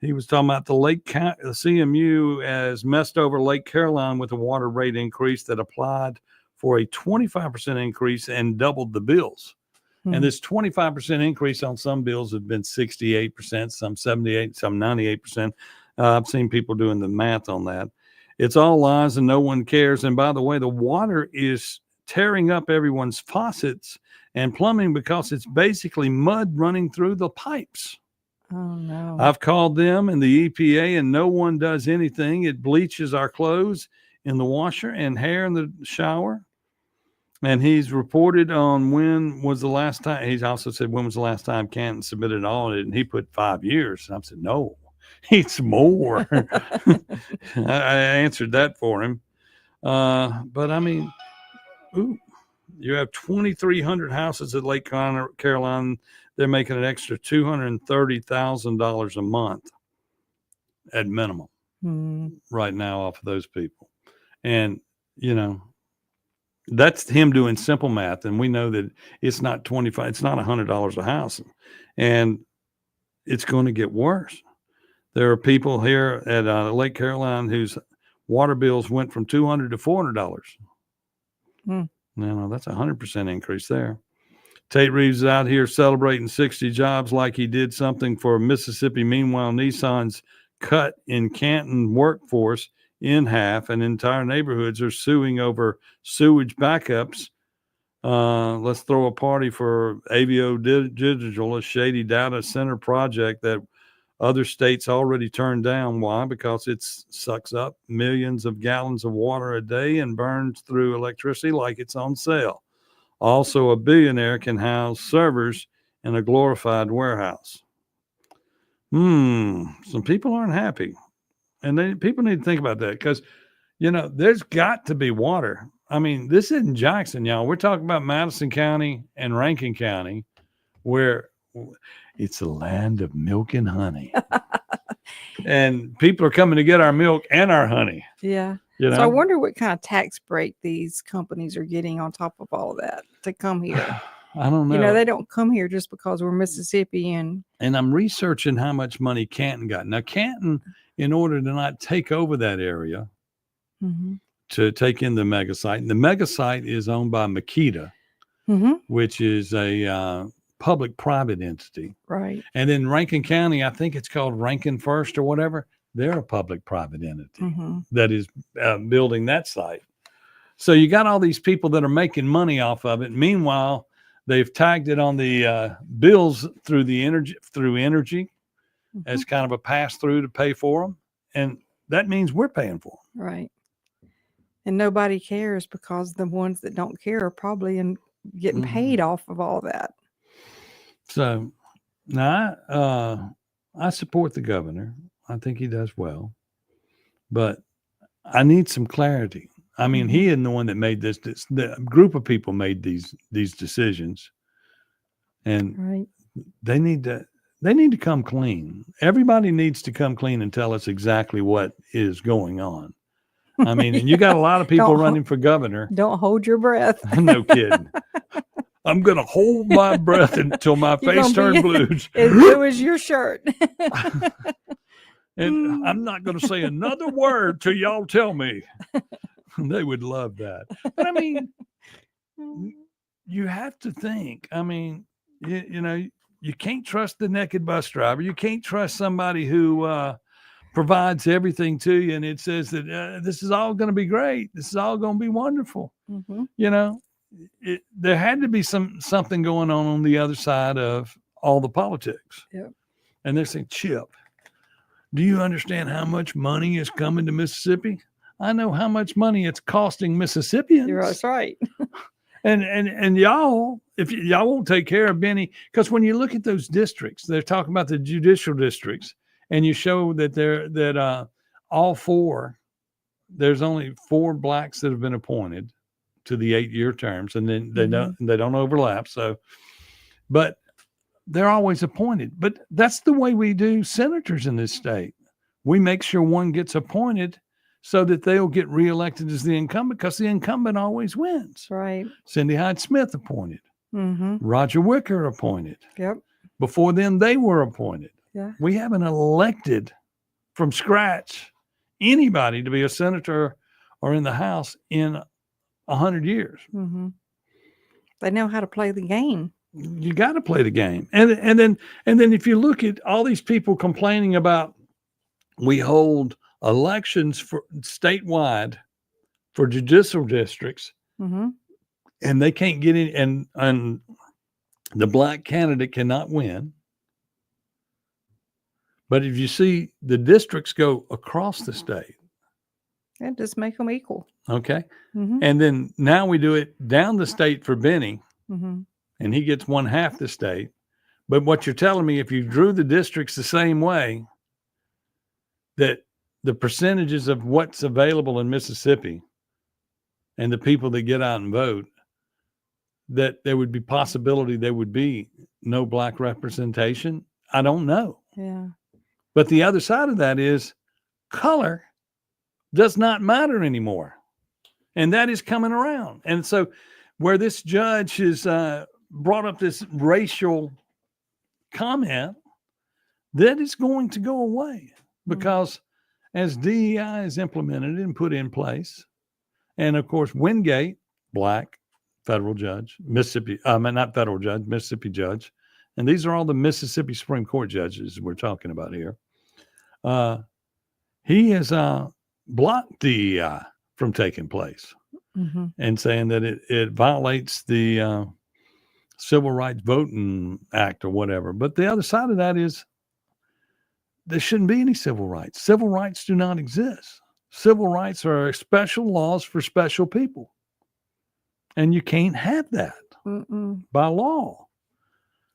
He was talking about the CMU has messed over Lake Caroline with a water rate increase that applied for a 25% increase and doubled the bills. And this 25% increase on some bills have been 68%, some 78%, some 98%. I've seen people doing the math on that. It's all lies and no one cares. And by the way, the water is tearing up everyone's faucets and plumbing because it's basically mud running through the pipes. Oh, no. I've called them and the EPA and no one does anything. It bleaches our clothes in the washer and hair in the shower. And he's reported on when was the last time. He's also said, when was the last time Canton submitted an audit? And he put 5 years. And I said, no, it's more. I answered that for him. But I mean, you have 2,300 houses at Lake Caroline. They're making an extra $230,000 a month at minimum right now off of those people. And, you know, that's him doing simple math. And we know that it's not $100 a house. And it's going to get worse. There are people here at Lake Caroline whose water bills went from $200 to $400. No, that's 100% increase there. Tate Reeves is out here celebrating 60 jobs like he did something for Mississippi. Meanwhile, Nissan's cut in Canton workforce in half, and entire neighborhoods are suing over sewage backups. Let's throw a party for AVO Digital, a shady data center project that other states already turned down. Why? Because it sucks up millions of gallons of water a day and burns through electricity like it's on sale. Also, a billionaire can house servers in a glorified warehouse. Some people aren't happy. And people need to think about that because, you know, there's got to be water. I mean, this isn't Jackson, y'all. We're talking about Madison County and Rankin County, where it's a land of milk and honey. And people are coming to get our milk and our honey. Yeah. You know? So I wonder what kind of tax break these companies are getting on top of all of that to come here. I don't know. You know, they don't come here just because we're Mississippi. And I'm researching how much money Canton got. Now, Canton, in order to not take over that area, to take in the mega site, and the mega site is owned by Makita, which is a public-private entity. Right. And then Rankin County, I think it's called Rankin First or whatever. They're a public-private entity that is building that site. So you got all these people that are making money off of it. Meanwhile, they've tagged it on the bills through energy as kind of a pass-through to pay for them. And that means we're paying for them. Right. And nobody cares because the ones that don't care are probably getting paid off of all that. So now I support the governor. I think he does well, but I need some clarity. I mean, he isn't the one that made this. The group of people made these decisions, and they need to come clean. Everybody needs to come clean and tell us exactly what is going on. I mean, and you got a lot of people running for governor. Don't hold your breath. No kidding. I'm going to hold my breath until my face turns blue. As blue as your shirt. And I'm not going to say another word till y'all tell me. They would love that. But I mean, you have to think. I mean, you know, you can't trust the naked bus driver. You can't trust somebody who provides everything to you. And it says that this is all going to be great. This is all going to be wonderful. You know, there had to be something going on the other side of all the politics. Yep. And they're saying, Chip, do you understand how much money is coming to Mississippi? I know how much money it's costing Mississippians. That's right. And y'all, if y'all won't take care of Benny, because when you look at those districts, they're talking about the judicial districts, and you show that all four, there's only 4 blacks that have been appointed to the 8-year terms, and then they don't overlap. So, but they're always appointed. But that's the way we do senators in this state. We make sure one gets appointed so that they'll get reelected as the incumbent, because the incumbent always wins. Right. Cindy Hyde-Smith appointed. Roger Wicker appointed. Yep. Before then, they were appointed. Yeah. We haven't elected from scratch anybody to be a senator or in the House in 100 years. They know how to play the game. You got to play the game. And then if you look at all these people complaining about, we hold elections for statewide for judicial districts, and they can't get in, and the black candidate cannot win. But if you see the districts go across the state, And just make them equal. Okay. Mhm. And then now we do it down the state for Benny, Mhm. and he gets one half the state. But what you're telling me, if you drew the districts the same way, that the percentages of what's available in Mississippi and the people that get out and vote, that there would be possibility there would be no black representation. I don't know. Yeah. But the other side of that is color does not matter anymore. And that is coming around. And so where this judge has brought up this racial comment, that is going to go away because as DEI is implemented and put in place, and of course, Wingate, black, federal judge, Mississippi, not federal judge, Mississippi judge. And these are all the Mississippi Supreme Court judges we're talking about here. He has blocked DEI from taking place and saying that it violates the Civil Rights Voting Act or whatever. But the other side of that is there shouldn't be any civil rights. Civil rights do not exist. Civil rights are special laws for special people. And you can't have that by law.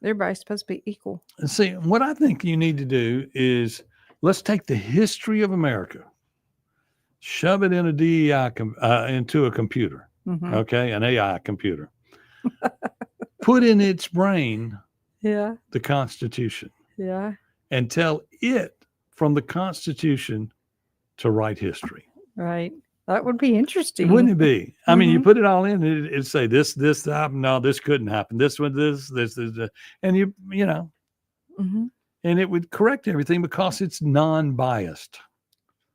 Everybody's supposed to be equal. And see, what I think you need to do is let's take the history of America, shove it in a DEI into a computer, okay, an AI computer. Put in its brain the Constitution. Yeah. And tell it from the Constitution to write history. Right. That would be interesting. Wouldn't it be? I mean, you put it all in, it'd say this happened. No, this couldn't happen. This one, this, and you know, and it would correct everything because it's non-biased.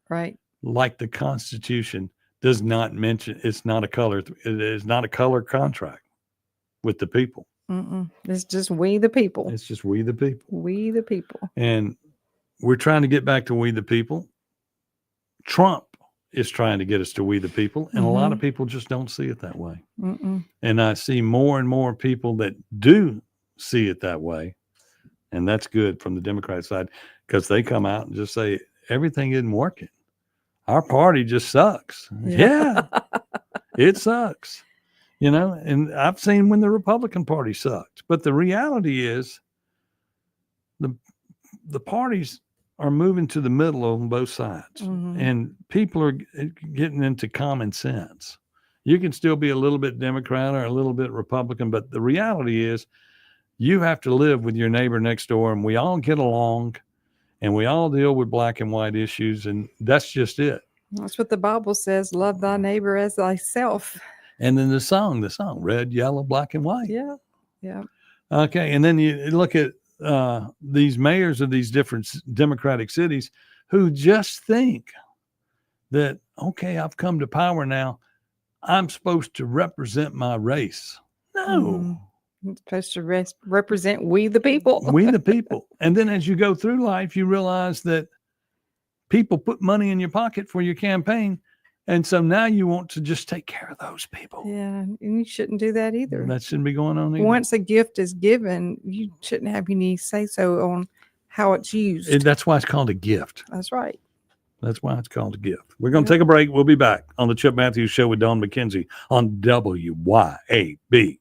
Right. Like the Constitution does not mention, it's not a color. It is not a color contract with the people. It's just we the people. It's just we the people. We the people. And we're trying to get back to we the people. Trump is trying to get us to we the people. And a lot of people just don't see it that way. And I see more and more people that do see it that way. And that's good from the Democrat side because they come out and just say, everything isn't working. Our party just sucks. Yeah, it sucks. You know, and I've seen when the Republican Party sucked. But the reality is the parties are moving to the middle on both sides. And people are getting into common sense. You can still be a little bit Democrat or a little bit Republican, but the reality is you have to live with your neighbor next door, and we all get along, and we all deal with black and white issues, and that's just it. That's what the Bible says, love thy neighbor as thyself. And then the song, red, yellow, black, and white. Yeah. Yeah. Okay. And then you look at these mayors of these different Democratic cities who just think that, okay, I've come to power now. I'm supposed to represent my race. No. It's supposed to represent we the people. We the people. And then as you go through life, you realize that people put money in your pocket for your campaign. And so now you want to just take care of those people. Yeah, and you shouldn't do that either. That shouldn't be going on either. Once a gift is given, you shouldn't have any say so on how it's used. That's why it's called a gift. That's right. That's why it's called a gift. We're going to take a break. We'll be back on the Chip Matthews Show with Dawn McKenzie on WYAB.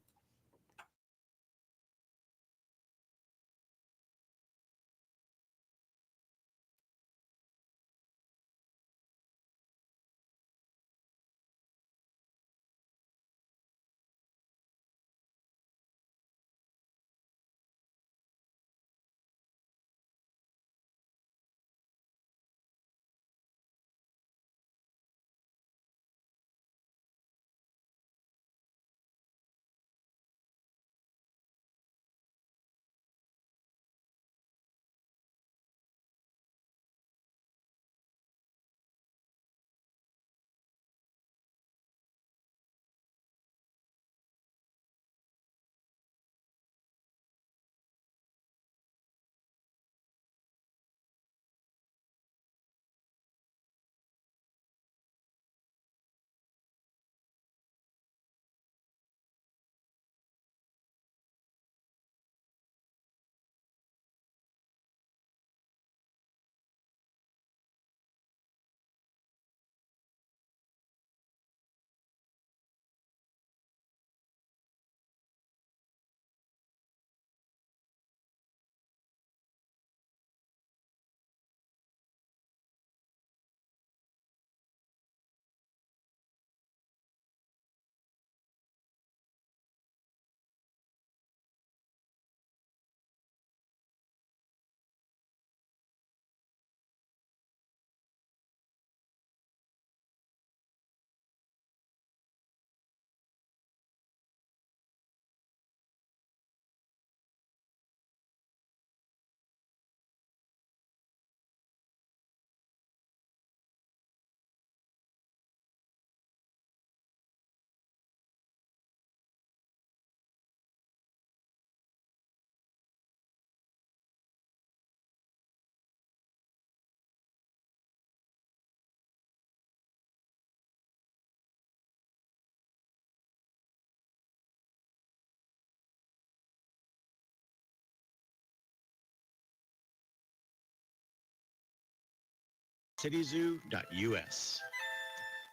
cityzoo.us.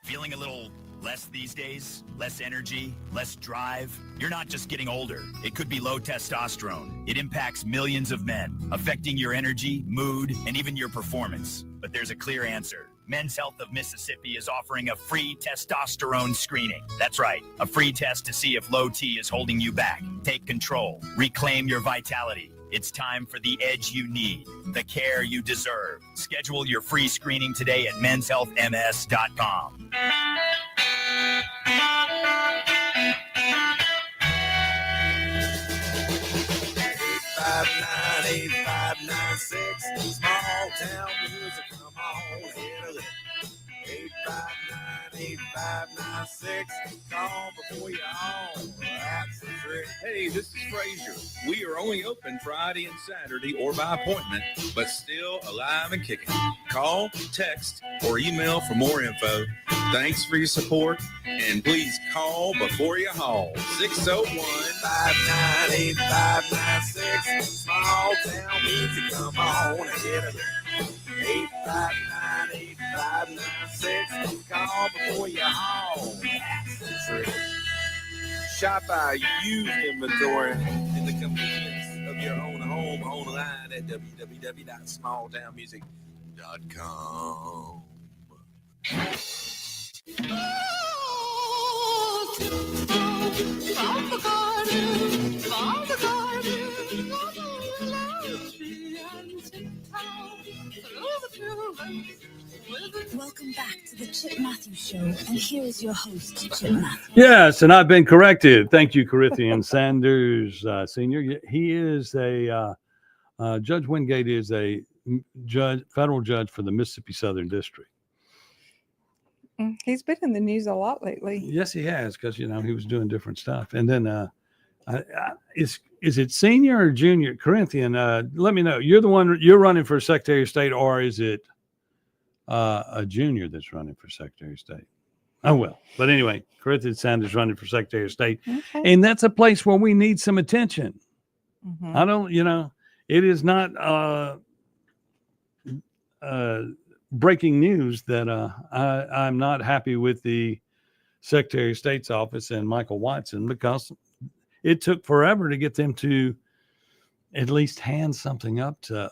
Feeling a little less these days? Less energy? Less drive? You're not just getting older. It could be low testosterone. It impacts millions of men, affecting your energy, mood, and even your performance. But there's a clear answer. Men's Health of Mississippi is offering a free testosterone screening. That's right, a free test to see if low T is holding you back. Take control. Reclaim your vitality. It's time for the edge you need, the care you deserve. Schedule your free screening today at menshealthms.com. Small town music, come on, hit a lick. 859-8596. Call before you're on. That's the trick. Hey, this is Frazier. We are only open Friday and Saturday or by appointment, but still alive and kicking. Call, text, or email for more info. Thanks for your support, and please call before you haul. 601-598-596. Small town music, come on and hit it. 859-8596. Call before you haul. That's the trick. Shop our used inventory in the convenience of your own home online at www.smalltownmusic.com. Welcome back to the Chip Matthews Show, and here is your host, Chip Matthews. Yes, and I've been corrected. Thank you, Corinthian Sanders Sr. He is a Judge Wingate is a federal judge for the Mississippi Southern District. He's been in the news a lot lately. Yes, he has, because he was doing different stuff. And then is it senior or junior? Corinthian, let me know. You're the one. You're running for Secretary of State, or is it a junior that's running for Secretary of State? Oh well. But anyway, Corinthian Sanders running for Secretary of State, and that's a place where we need some attention. Mm-hmm. I don't. It is not breaking news that I'm not happy with the Secretary of State's office and Michael Watson, because it took forever to get them to at least hand something up to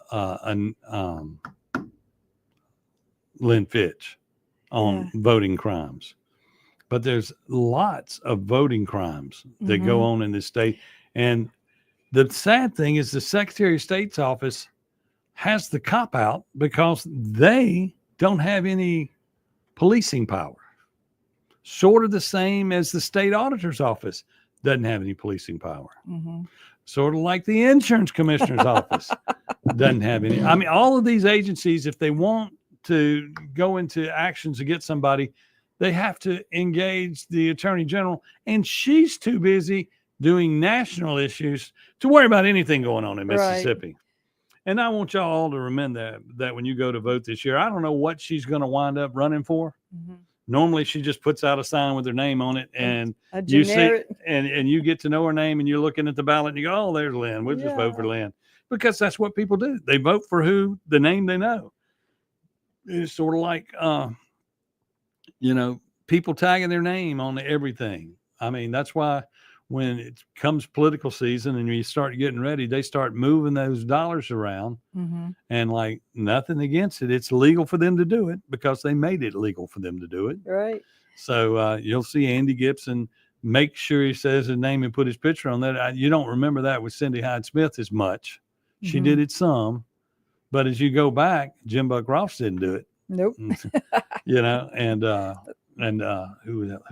Lynn Fitch on voting crimes. But there's lots of voting crimes that go on in this state. And the sad thing is the Secretary of State's office has the cop out because they don't have any policing power. Sort of the same as the state auditor's office doesn't have any policing power. Mm-hmm. Sort of like the insurance commissioner's office doesn't have any. I mean, all of these agencies, if they want to go into actions to get somebody, they have to engage the attorney general, and she's too busy doing national issues to worry about anything going on in Mississippi. Right. And I want y'all all to remember that when you go to vote this year, I don't know what she's going to wind up running for. Mm-hmm. Normally, she just puts out a sign with her name on it, and you see, and you get to know her name, and you're looking at the ballot, and you go, "Oh, there's Lynn. We'll just vote for Lynn," because that's what people do. They vote for the name they know. It's sort of like, people tagging their name on everything. I mean, that's why when it comes political season and you start getting ready, they start moving those dollars around, and like nothing against it. It's legal for them to do it because they made it legal for them to do it. Right. So you'll see Andy Gibson make sure he says his name and put his picture on that. You don't remember that with Cindy Hyde-Smith as much. She did it some, but as you go back, Jim Buck Ross didn't do it. Nope. And who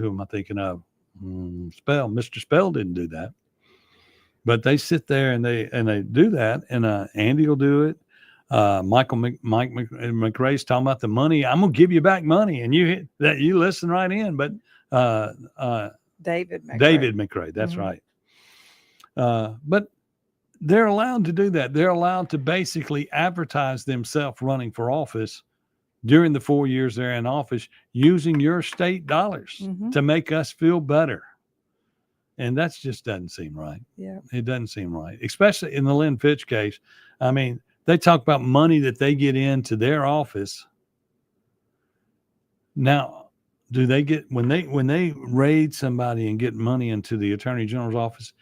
am I thinking of? Mr. Spell didn't do that, but they sit there and they do that, and Andy will do it. Mike McRae's talking about the money. I'm gonna give you back money, and you listen right in. But David McRae, that's right. But they're allowed to do that. They're allowed to basically advertise themselves running for office during the 4 years they're in office, using your state dollars to make us feel better. And that just doesn't seem right. Yeah. It doesn't seem right, especially in the Lynn Fitch case. I mean, they talk about money that they get into their office Now, do they get when they raid somebody and get money into the Attorney General's office?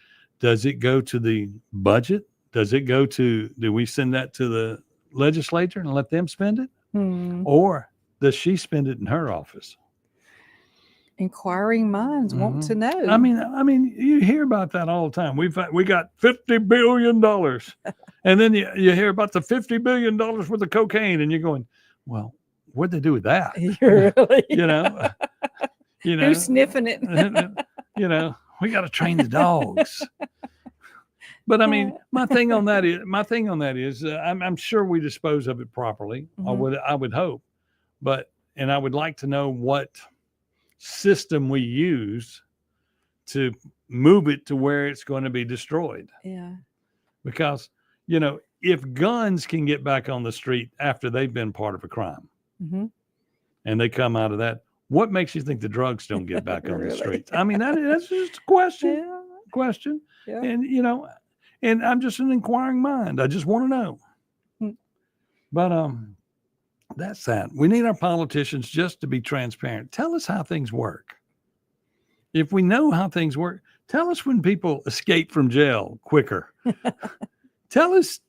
Does it go to the budget? Does it go to? Do we send that to the legislature and let them spend it, or does she spend it in her office? Inquiring minds want to know. I mean, you hear about that all the time. We got $50 billion, and then you hear about the $50 billion worth of cocaine, and you're going, well, what'd they do with that? Really? you know, Who's sniffing it? We got to train the dogs. But I mean, my thing on that is, I'm sure we dispose of it properly. I would hope, and I would like to know what system we use to move it to where it's going to be destroyed. Yeah. Because, if guns can get back on the street after they've been part of a crime and they come out of that, what makes you think the drugs don't get back on the streets? I mean, that's just a question. Yeah. And, and I'm just an inquiring mind. I just want to know. But, that's that. We need our politicians just to be transparent. Tell us how things work. If we know how things work, tell us when people escape from jail quicker. Tell us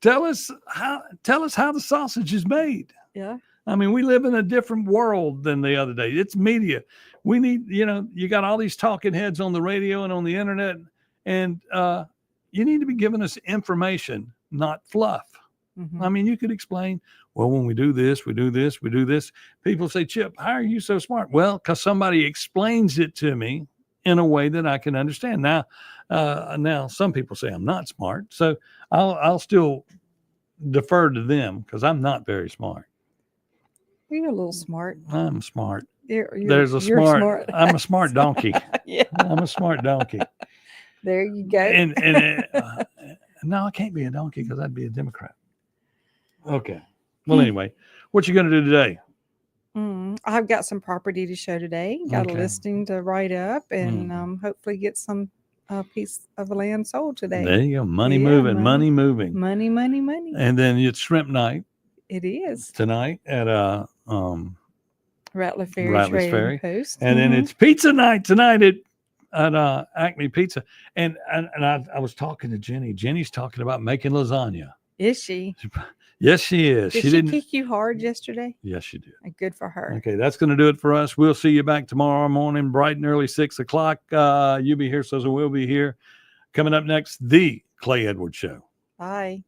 how the sausage is made. Yeah. I mean, we live in a different world than the other day. It's media. We need, you got all these talking heads on the radio and on the internet, and you need to be giving us information, not fluff. I mean, you could explain, well, when we do this, we do this, we do this. People say, Chip, how are you so smart? Well, because somebody explains it to me in a way that I can understand. Now, some people say I'm not smart, so I'll still defer to them because I'm not very smart. You're a little smart. I'm smart. You're smart. I'm a smart donkey. Yeah. I'm a smart donkey. There you go. And no, I can't be a donkey because I'd be a Democrat. Okay. Well, anyway, what you going to do today? I've got some property to show today. Got a listing to write up, and hopefully get some piece of land sold today. There you go. Money moving. Money, money. And then it's shrimp night. It is Tonight at Rattler Ferry Post. And then it's pizza night tonight at Acme Pizza. And I was talking to Jenny. Jenny's talking about making lasagna. Is she? Yes, she is. Did she kick you hard yesterday? Yes, she did. Good for her. Okay, that's going to do it for us. We'll see you back tomorrow morning, bright and early, 6 o'clock. You'll be here, so we'll be here. Coming up next, The Clay Edwards Show. Bye.